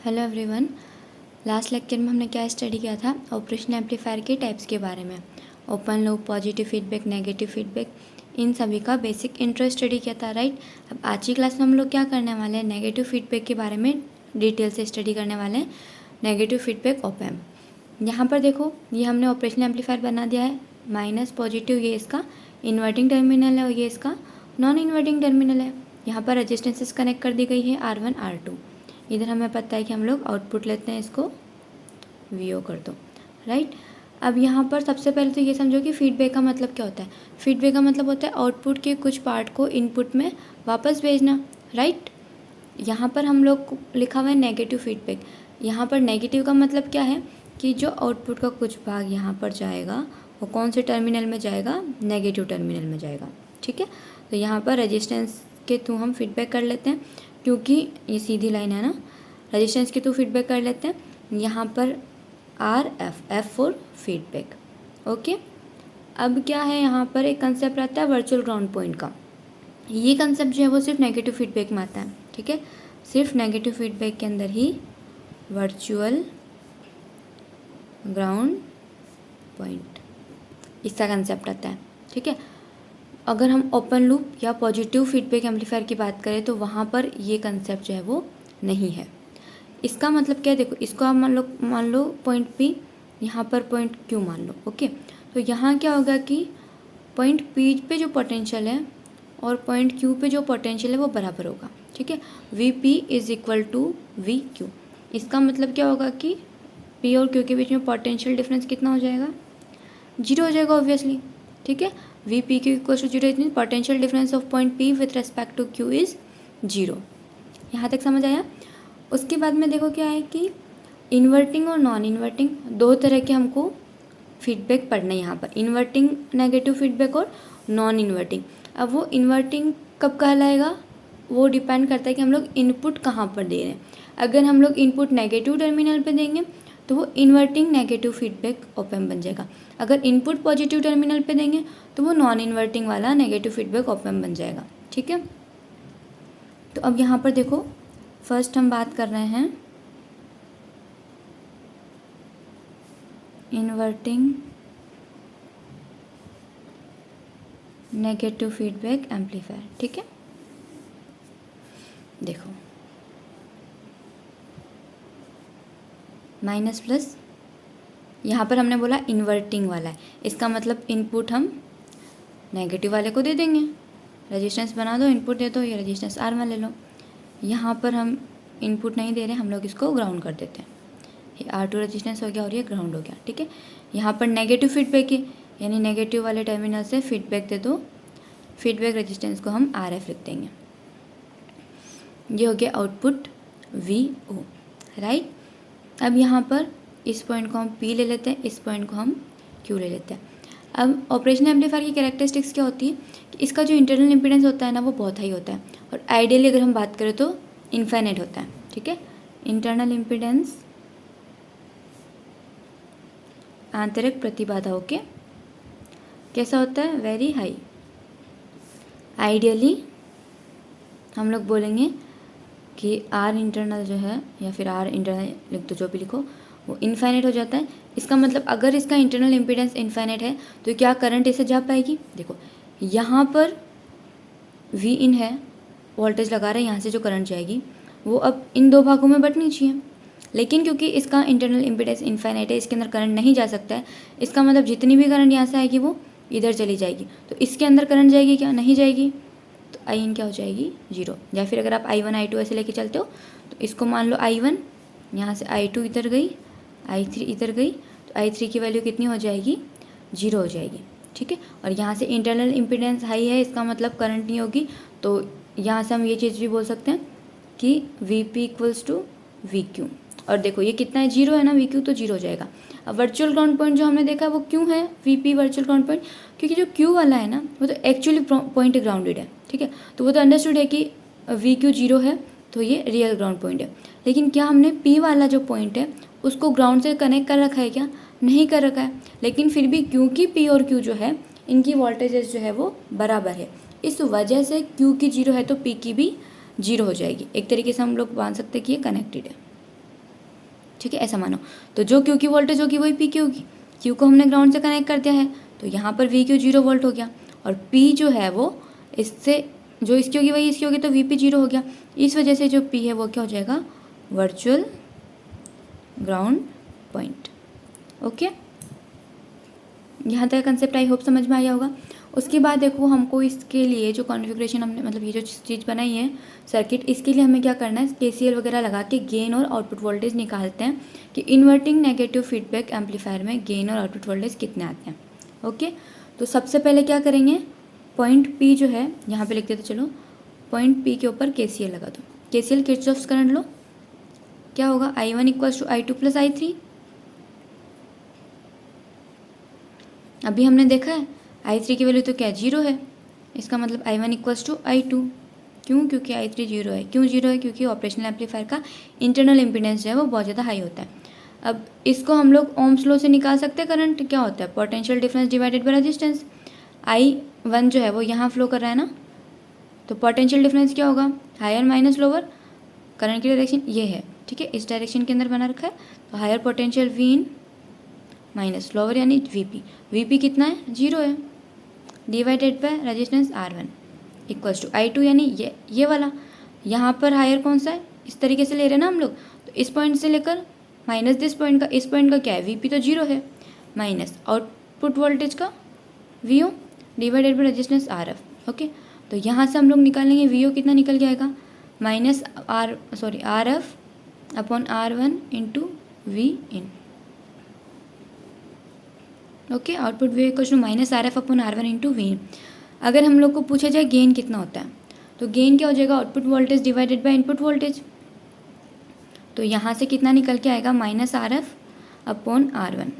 Hello everyone. Last lecture में हमने क्या स्टडी किया था? ऑपरेशन एम्पलीफायर के टाइप्स के बारे में। Open loop, positive feedback, negative feedback, इन सभी का बेसिक इंट्रो स्टडी किया था, राइट। अब आज की क्लास में हम लोग क्या करने वाले हैं? नेगेटिव फीडबैक के बारे में डिटेल से स्टडी करने वाले हैं। Negative feedback op amp. यहाँ पर देखो, ये हमने ऑपरेशन एम्पलीफायर बना दिया है। माइनस पॉजिटिव ये इसका इन्वर्टिंग टर्मिनल है और ये इसका नॉन इन्वर्टिंग टर्मिनल है। यहाँ पर रजिस्टेंसेस कनेक्ट कर दी गई है R1 R2। इधर हमें पता है कि हम लोग आउटपुट लेते हैं, इसको VO कर दो, राइट। अब यहाँ पर सबसे पहले तो ये समझो कि फीडबैक का मतलब क्या होता है। फीडबैक का मतलब होता है आउटपुट के कुछ पार्ट को इनपुट में वापस भेजना, राइट। यहाँ पर हम लोग को लिखा हुआ है नेगेटिव फीडबैक। यहाँ पर नेगेटिव का मतलब क्या है कि जो आउटपुट का कुछ भाग यहाँ पर जाएगा वो कौन से टर्मिनल में जाएगा? नेगेटिव टर्मिनल में जाएगा, ठीक है। तो यहाँ पर रेजिस्टेंस के थ्रू हम फीडबैक कर लेते हैं, क्योंकि ये सीधी लाइन है ना। रेजिस्टेंस के थ्रू फीडबैक कर लेते हैं। यहाँ पर F फॉर फीडबैक, ओके। अब क्या है, यहाँ पर एक कंसेप्ट आता है वर्चुअल ग्राउंड पॉइंट का। ये कंसेप्ट जो है वो सिर्फ नेगेटिव फीडबैक में आता है, ठीक है। सिर्फ नेगेटिव फीडबैक के अंदर ही वर्चुअल ग्राउंड पॉइंट इसका कंसेप्ट आता है, ठीक है। अगर हम ओपन लूप या पॉजिटिव फीडबैक एम्पलीफायर की बात करें तो वहाँ पर ये कंसेप्ट जो है वो नहीं है। इसका मतलब क्या है? देखो, इसको आप मान लो पॉइंट P, यहाँ पर पॉइंट Q मान लो, ओके। तो यहाँ क्या होगा कि पॉइंट P पे जो पोटेंशियल है और पॉइंट Q पे जो पोटेंशियल है वो बराबर होगा, ठीक है। VP is equal to VQ। इसका मतलब क्या होगा कि P और Q के बीच में पोटेंशियल डिफरेंस कितना हो जाएगा? 0 हो जाएगा, ऑब्वियसली, ठीक है। VPQ equal to 0 is potential difference of point P with respect to Q is 0। यहाँ तक समझ आया? उसके बाद में देखो क्या है कि इन्वर्टिंग और नॉन इन्वर्टिंग दो तरह के हमको फीडबैक पढ़ना है यहाँ पर। इन्वर्टिंग नेगेटिव फीडबैक और नॉन इन्वर्टिंग। अब वो इन्वर्टिंग कब कहलाएगा? वो डिपेंड करता है कि हम लोग इनपुट कहाँ पर दे रहे हैं। अगर हम लोग इनपुट नेगेटिव टर्मिनल पे देंगे तो वो inverting negative feedback op amp बन जाएगा। अगर इनपुट पॉजिटिव टर्मिनल पे देंगे तो वो नॉन इन्वर्टिंग वाला नेगेटिव फीडबैक ऑप एम्प बन जाएगा, ठीक है। तो अब यहाँ पर देखो, फर्स्ट हम बात कर रहे हैं इन्वर्टिंग नेगेटिव फीडबैक एम्पलीफायर, ठीक है। देखो, माइनस प्लस, यहाँ पर हमने बोला इन्वर्टिंग वाला है, इसका मतलब इनपुट हम नेगेटिव वाले को दे देंगे। रेजिस्टेंस बना दो, इनपुट दे दो, ये रेजिस्टेंस R1 ले लो। यहाँ पर हम इनपुट नहीं दे रहे, हम लोग इसको ग्राउंड कर देते हैं। ये R2 रेजिस्टेंस हो गया और ये ग्राउंड हो गया, ठीक है। यहाँ पर नेगेटिव फीडबैक है, यानी नेगेटिव वाले टर्मिनल से फीडबैक दे दो। फीडबैक रेजिस्टेंस को हम RF लिख देंगे। ये हो गया आउटपुट VO, राइट। अब यहाँ पर इस पॉइंट को हम P ले लेते हैं, इस पॉइंट को हम Q ले लेते हैं। अब ऑपरेशन एम्पलीफायर की कैरेक्टरिस्टिक्स क्या होती है कि इसका जो इंटरनल इम्पीडेंस होता है ना वो बहुत हाई होता है, और आइडियली अगर हम बात करें तो इनफाइनाइट होता है, ठीक है। इंटरनल इम्पीडेंस आंतरिक प्रतिबाधा ओके कैसा होता है? Very high. आइडियली हम लोग बोलेंगे कि R इंटरनल जो है, या फिर R इंटरनल लिख दो, जो भी लिखो, वो इनफाइनाइट हो जाता है। इसका मतलब अगर इसका इंटरनल इम्पीडेंस इनफाइनाइट है तो क्या करंट इसे जा पाएगी? देखो, यहाँ पर V इन है, वोल्टेज लगा रहे हैं, यहाँ से जो करंट जाएगी वो अब इन दो भागों में बंटनी चाहिए, लेकिन क्योंकि इसका इंटरनल इम्पीडेंस इनफाइनाइट है, इसके अंदर करंट नहीं जा सकता है। इसका मतलब जितनी भी करंट यहाँ से आएगी वो इधर चली जाएगी, तो इसके अंदर करंट जाएगी क्या? नहीं जाएगी। तो I इन क्या हो जाएगी? 0। या फिर अगर आप I1 I2 ऐसे लेके चलते हो तो इसको मान लो I1, यहाँ से I2 इधर गई, I3 इधर गई, तो I3 की वैल्यू कितनी हो जाएगी? 0 हो जाएगी, ठीक है। और यहाँ से इंटरनल इम्पीडेंस हाई है, इसका मतलब करंट नहीं होगी। तो यहाँ से हम ये चीज़ भी बोल सकते हैं कि VP इक्वल्स टू VQ। और देखो ये कितना है? 0 है ना, VQ तो 0 हो जाएगा। अब वर्चुअल ग्राउंड पॉइंट जो हमने देखा वो क्यों है VP वर्चुअल ग्राउंड पॉइंट? क्योंकि जो Q वाला है ना वो तो एक्चुअली पॉइंट ग्राउंडेड है, ठीक है। तो वो तो अंडरस्टूड है कि VQ 0 है तो ये रियल ग्राउंड पॉइंट है। लेकिन क्या हमने P वाला जो पॉइंट है उसको ग्राउंड से कनेक्ट कर रखा है क्या? नहीं कर रखा है। लेकिन फिर भी क्योंकि P और Q जो है इनकी वोल्टेजेस जो है वो बराबर है, इस वजह से Q की 0 है तो P की भी 0 हो जाएगी। एक तरीके से हम लोग मान सकते हैं कि ये कनेक्टेड है। ठीक है, ऐसा मानो। तो जो क्यू की वोल्टेज होगी वही पी की होगी। क्यू को हमने ग्राउंड से कनेक्ट कर दिया है तो यहाँ पर वी क्यू 0 वोल्ट हो गया, और पी जो है वो इससे जो इसकी होगी वही इसकी होगी, तो वी पी 0 हो गया। इस वजह से जो पी है वो क्या हो जाएगा, वर्चुअल ग्राउंड पॉइंट। ओके, यहाँ तक कंसेप्ट आई होप समझ में आया होगा। उसके बाद देखो हमको इसके लिए जो कॉन्फ़िगरेशन हमने मतलब ये जो चीज़ बनाई है सर्किट, इसके लिए हमें क्या करना है, केसीएल वगैरह लगा के गेन और आउटपुट वोल्टेज निकालते हैं कि इन्वर्टिंग नेगेटिव फीडबैक एम्पलीफायर में गेन और आउटपुट वोल्टेज कितने आते हैं। ओके, तो सबसे पहले क्या करेंगे, पॉइंट पी जो है यहाँ पे लिख देते चलो, पॉइंट पी के ऊपर केसीएल लगा दो। केसीएल किरचॉफ्स करंट लो, क्या होगा, I1 equals to I2 plus I3। अभी हमने देखा है I3 की वैल्यू तो क्या 0 है, इसका मतलब I1 इक्वल्स टू I2। क्यों, क्योंकि I3 0 है। क्यों 0 है, क्योंकि ऑपरेशनल एम्पलीफायर का इंटरनल इम्पीडेंस जो है वो बहुत ज़्यादा हाई होता है। अब इसको हम लोग ओम्स लॉ से निकाल सकते हैं। करंट क्या होता है, potential difference divided by resistance. I1 जो है वो यहाँ फ्लो कर रहा है ना, तो पोटेंशियल डिफरेंस क्या होगा, हायर माइनस लोअर। करंट की डायरेक्शन ये है, ठीक है, इस डायरेक्शन के अंदर बना रखा है, तो higher potential V in minus lower यानी वीपी। वीपी कितना है, 0 है, divided by resistance R1 equals to I2 यानी ये वाला। यहाँ पर हायर कौन सा है, इस तरीके से ले रहे हैं ना हम लोग, तो इस पॉइंट से लेकर माइनस दिस पॉइंट का, इस पॉइंट का क्या है, वीपी तो 0 है, माइनस आउटपुट वोल्टेज का VO divided by resistance RF। Okay, तो यहाँ से हम लोग निकालेंगे वीओ कितना निकल के आएगा, minus RF upon R1 into V in. Okay, output V equal to minus RF upon R1 into V in. अगर हम लोग को पूछा जाए गेन कितना होता है, तो गेन क्या हो जाएगा, output voltage divided by input voltage. तो यहाँ से कितना निकल के आएगा, माइनस RF अपॉन R1।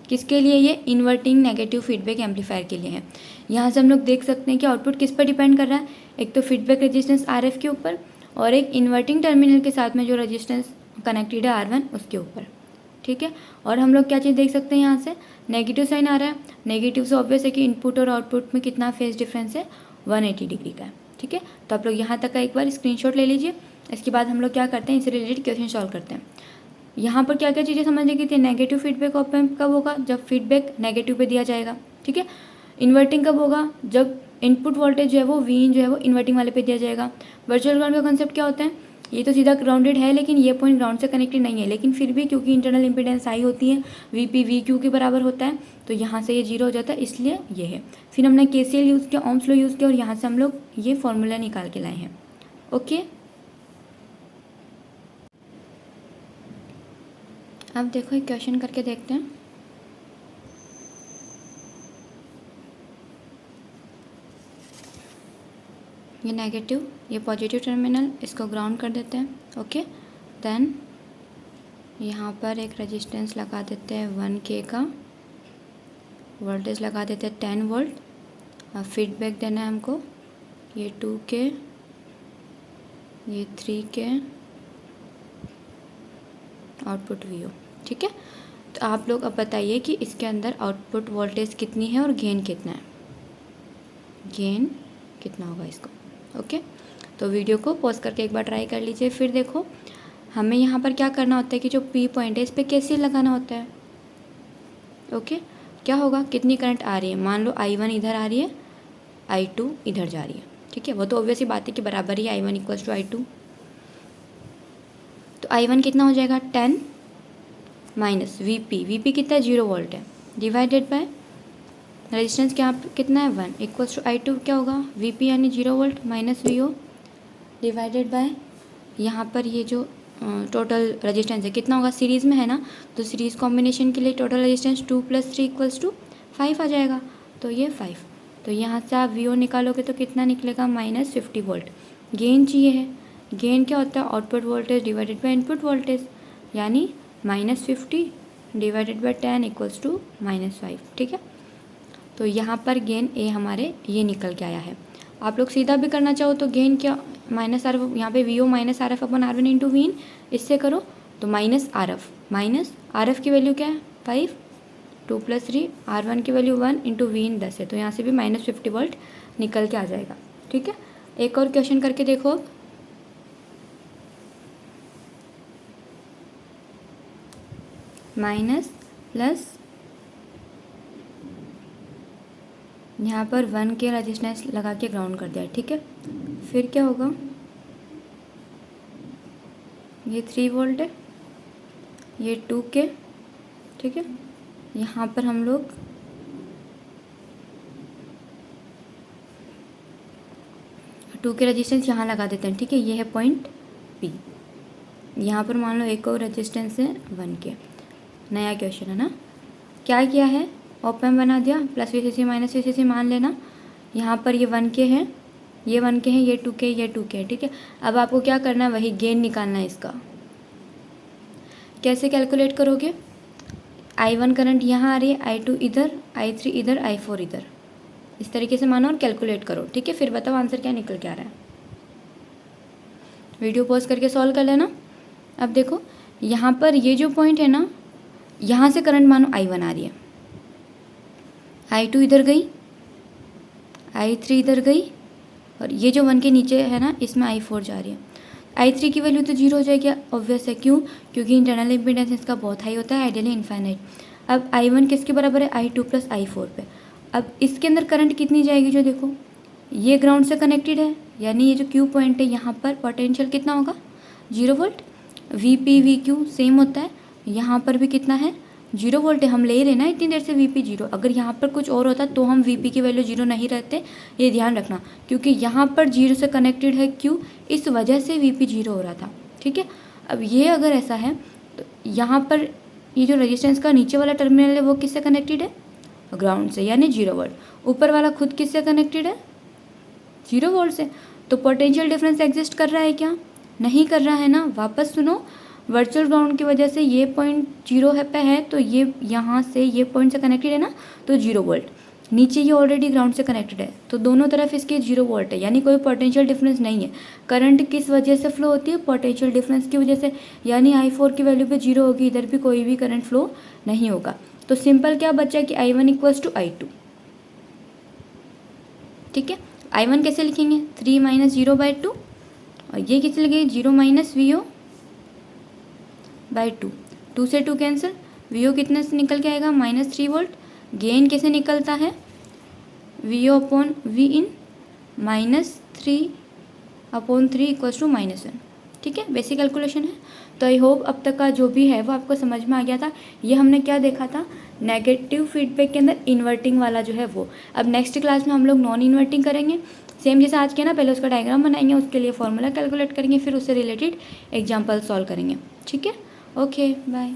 किसके लिए, ये इन्वर्टिंग नेगेटिव फीडबैक एम्पलीफायर के लिए है। यहाँ से हम लोग देख सकते हैं कि आउटपुट किस पर डिपेंड कर रहा है, एक तो फीडबैक रेजिस्टेंस RF के ऊपर, और एक इन्वर्टिंग टर्मिनल के साथ में जो रेजिस्टेंस कनेक्टेड है R1 उसके ऊपर, ठीक है। और हम लोग क्या चीज़ देख सकते हैं, यहाँ से नेगेटिव साइन आ रहा है। नेगेटिव से ऑब्वियस है कि इनपुट और आउटपुट में कितना फेज डिफरेंस है, 180 डिग्री का है, ठीक है। तो आप लोग यहाँ तक का एक बार स्क्रीनशॉट ले लीजिए। इसके बाद हम लोग क्या करते हैं, इससे रिलेटेड क्वेश्चन सॉल्व करते हैं। यहाँ पर क्या क्या चीज़ें समझने की थी, नेगेटिव फीडबैक ऑप एम्प कब होगा, जब फीडबैक नेगेटिव पे दिया जाएगा, ठीक है। इन्वर्टिंग कब होगा, जब इनपुट वोल्टेज जो है वो वीन जो है वो इन्वर्टिंग वाले पे दिया जाएगा। वर्चुअल ग्राउंड का कंसेप्ट क्या होता है, ये तो सीधा ग्राउंडेड है लेकिन ये पॉइंट ग्राउंड से कनेक्टेड नहीं है, लेकिन फिर भी क्योंकि इंटरनल इंपीडेंस हाई होती है, वीपी वी क्यू के बराबर होता है, तो यहाँ से ये 0 हो जाता है, इसलिए ये है। फिर हमने केसीएल यूज़ किया, ओम्स लॉ यूज़ किया, और यहाँ से हम लोग ये फॉर्मूला निकाल के लाए हैं। ओके, अब देखो एक क्वेश्चन करके देखते हैं। ये नेगेटिव, ये पॉजिटिव टर्मिनल, इसको ग्राउंड कर देते हैं। ओके, देन यहाँ पर एक रेजिस्टेंस लगा देते हैं 1K का, वोल्टेज लगा देते हैं 10 वोल्ट, और फीडबैक देना है हमको, ये 2K, ये 3K, आउटपुट वीओ, ठीक है। तो आप लोग अब बताइए कि इसके अंदर आउटपुट वोल्टेज कितनी है और गेन कितना है, गेन कितना होगा इसको। ओके, तो वीडियो को पॉज करके एक बार ट्राई कर लीजिए। फिर देखो हमें यहाँ पर क्या करना होता है कि जो पी पॉइंट है इस पर केसीएल लगाना होता है। ओके, क्या होगा, कितनी करंट आ रही है, मान लो I1 इधर आ रही है, I2 इधर जा रही है, ठीक है। वो तो ऑब्वियसली बात है कि बराबर ही I1 इक्वल्स टू I2। तो I1 कितना हो जाएगा, 10 माइनस वीपी कितना है, 0 वोल्ट है, डिवाइडेड बाय रेजिस्टेंस क्या कितना है, 1 इक्वल्स टू I2 क्या होगा, वीपी यानी 0 volt minus VO divided by यहाँ पर ये जो टोटल रेजिस्टेंस है कितना होगा, सीरीज़ में है ना, तो सीरीज़ कॉम्बिनेशन के लिए टोटल रेजिस्टेंस 2 + 3 इक्वल्स टू 5 आ जाएगा, तो ये 5। तो यहाँ से आप वीओ निकालोगे तो कितना निकलेगा, -50 वोल्ट। गेन चाहिए है, गेन क्या होता है, output voltage divided by input voltage, यानी -50 डिवाइडेड बाय 10 इक्वल्स टू -5, ठीक है। तो यहाँ पर गेन ए हमारे ये निकल के आया है। आप लोग सीधा भी करना चाहो तो गेन क्या, -RF, यहाँ पे VO -RF upon R1 into V in, इससे करो तो -RF की वैल्यू क्या है, 5, 2 + 3, R1 की वैल्यू 1 इंटू वीन 10 है, तो यहाँ से भी -50 वोल्ट निकल के आ जाएगा, ठीक है। एक और क्वेश्चन करके देखो। माइनस प्लस यहाँ पर 1 के रजिस्टेंस लगा के ग्राउंड कर दिया, ठीक है। फिर क्या होगा, ये 3 वोल्ट है, ये 2 के, ठीक है। यहाँ पर हम लोग 2 के रजिस्टेंस यहाँ लगा देते हैं, ठीक है। ये है पॉइंट पी। यहाँ पर मान लो एक और रजिस्टेंस है 1 के। नया क्वेश्चन है ना, क्या किया है, ऑप एम्प बना दिया, प्लस वीसीसी माइनस वीसीसी मान लेना। यहाँ पर ये 1 के हैं, ये 1 के हैं, ये 2 के, ये 2 के है, ठीक है। अब आपको क्या करना है, वही गेन निकालना है इसका। कैसे कैलकुलेट करोगे, I1 करंट यहाँ आ रही है, I2 इधर, I3 इधर, I4 इधर, इस तरीके से मानो और कैलकुलेट करो, ठीक है। फिर बताओ आंसर क्या निकल के आ रहा है। वीडियो पॉज करके सॉल्व कर लेना। अब देखो यहाँ पर ये जो पॉइंट है ना, यहाँ से करंट मानो I1 आ रही है, I2 इधर गई, I3 इधर गई, और ये जो 1 के नीचे है ना, इसमें I4 जा रही है। I3 की वैल्यू तो 0 हो जाएगी, ऑब्वियस है, क्यों, क्योंकि इंटरनल इम्पीडेंस इसका बहुत हाई होता है, आइडियली इनफाइनाइट। अब I1 किसके बराबर है, I2 प्लस I4 पे। अब इसके अंदर करंट कितनी जाएगी, जो देखो ये ग्राउंड से कनेक्टेड है, यानी ये जो क्यू पॉइंट है यहाँ पर पोटेंशियल कितना होगा, 0 वोल्ट। VP/VQ सेम होता है, यहाँ पर भी कितना है, 0 वोल्ट है। हम ले रहे ना इतनी देर से VP 0, अगर यहाँ पर कुछ और होता तो हम VP की वैल्यू 0 नहीं रहते, ये ध्यान रखना, क्योंकि यहाँ पर 0 से कनेक्टेड है Q, इस वजह से VP 0 हो रहा था, ठीक है। अब ये अगर ऐसा है तो यहाँ पर ये जो रेजिस्टेंस का नीचे वाला टर्मिनल है वो किससे कनेक्टेड है, ग्राउंड से, यानी 0 वोल्ट। ऊपर वाला खुद किससे कनेक्टेड है, 0 वोल्ट से। तो पोटेंशियल डिफरेंस एग्जिस्ट कर रहा है क्या, नहीं कर रहा है ना। वापस सुनो, वर्चुअल ग्राउंड की वजह से ये पॉइंट 0 है पे है, तो ये यहाँ से ये पॉइंट से कनेक्टेड है ना, तो 0 वोल्ट। नीचे ये ऑलरेडी ग्राउंड से कनेक्टेड है, तो दोनों तरफ इसके 0 वोल्ट है, यानी कोई पोटेंशियल डिफरेंस नहीं है। करंट किस वजह से फ्लो होती है, पोटेंशियल डिफरेंस की वजह से, यानी I4 की वैल्यू पे 0 होगी, इधर भी कोई भी करंट फ्लो नहीं होगा। तो सिंपल क्या बचा कि I1 इक्वल्स टू I2, ठीक है। I1 कैसे लिखेंगे, 3 माइनस 0/2, और ये कितने लगे, 0 माइनस VO/2, 2 से 2 कैंसिल, VO कितने से निकल के आएगा, -3 वोल्ट। गेन कैसे निकलता है, VO/V in, -3/3 इक्वल्स टू -1, ठीक है। बेसिक कैलकुलेशन है। तो आई होप अब तक का जो भी है वो आपको समझ में आ गया था। ये हमने क्या देखा था, नेगेटिव फीडबैक के अंदर इन्वर्टिंग वाला जो है वो। अब नेक्स्ट क्लास में हम लोग नॉन इन्वर्टिंग करेंगे, सेम जैसे आज किया ना, पहले उसका डायग्राम बनाएंगे, उसके लिए फॉर्मूला कैलकुलेट करेंगे, फिर उससे रिलेटेड एग्जाम्पल सॉल्व करेंगे, ठीक है। Okay bye.